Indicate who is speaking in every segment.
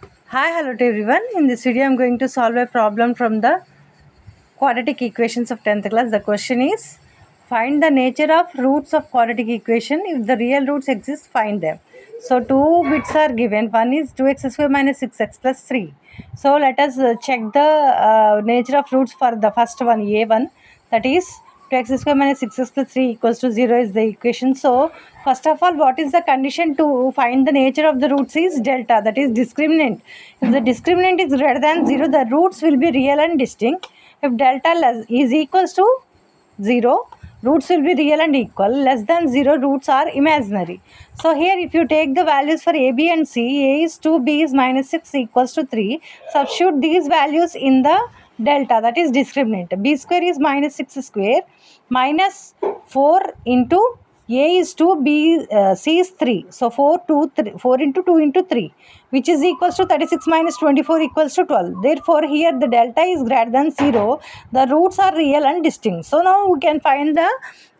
Speaker 1: Hi, hello to everyone. In this video, I'm going to solve a problem from the quadratic equations of 10th class. The question is, find the nature of roots of quadratic equation. If the real roots exist, find them. So, two bits are given. One is 2x square minus 6x plus 3. So, let us check the nature of roots for the first one, a1. That is 2x square minus 6x plus 3 equals to 0 is the equation. So, first of all, what is the condition to find the nature of the roots is delta, that is discriminant. If the discriminant is greater than 0, the roots will be real and distinct. If delta is equals to 0, roots will be real and equal. Less than 0, roots are imaginary. So here if you take the values for a, b and c, a is 2, b is minus 6 equals to 3. Substitute these values in the delta, that is discriminant. B square is minus 6 square minus 4 into a is 2, c is 3. So 4 into 2 into 3, which is equals to 36 minus 24 equals to 12. Therefore, here the delta is greater than 0. The roots are real and distinct. So now we can find the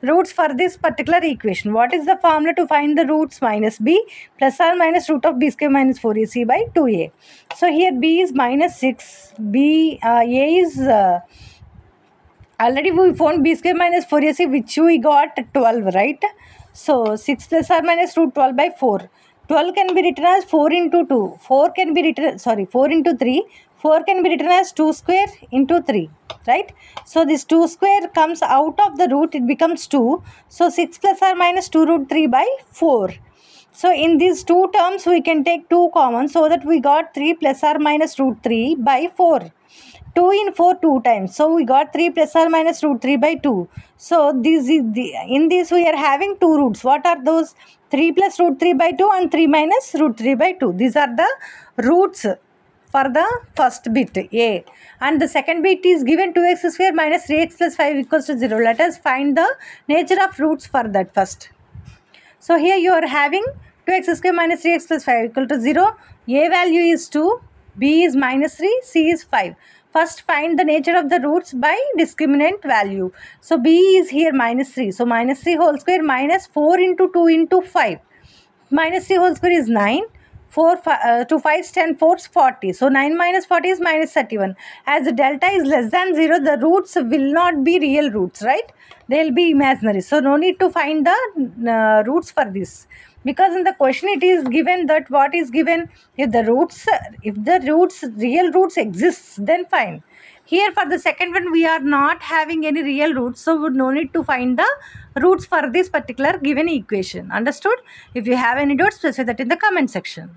Speaker 1: roots for this particular equation. What is the formula to find the roots? Minus b plus or minus root of b square minus 4ac by 2a. So here b is minus 6, a is... already we found b square minus 4ac, which we got 12, right? So 6 plus or minus root 12 by 4. 12 can be written as 4 into 2. 4 can be written, 4 into 3. 4 can be written as 2 square into 3, right? So this 2 square comes out of the root, it becomes 2. So 6 plus or minus 2 root 3 by 4. So in these two terms, we can take 2 common, so that we got 3 plus or minus root 3 by 4. 2 in 4 2 times. So we got 3 plus or minus root 3 by 2. So in this we are having two roots. What are those? 3 plus root 3 by 2 and 3 minus root 3 by 2. These are the roots for the first bit a. And the second bit is given 2x square minus 3x plus 5 equals to 0. Let us find the nature of roots for that first. So here you are having 2x square minus 3x plus 5 equal to 0. A value is 2, b is minus 3, c is 5. First find the nature of the roots by discriminant value. So b is here minus 3. So minus 3 whole square minus 4 into 2 into 5. Minus 3 whole square is 9. 2 5 is 10, 4 is 40. So 9 minus 40 is minus 31. As the delta is less than 0, the roots will not be real roots, right? They will be imaginary. So no need to find the roots for this. Because in the question it is given that what is given, if the real roots exists, then fine. Here for the second one, we are not having any real roots, so we no need to find the roots for this particular given equation. Understood? If you have any doubts, specify that in the comment section.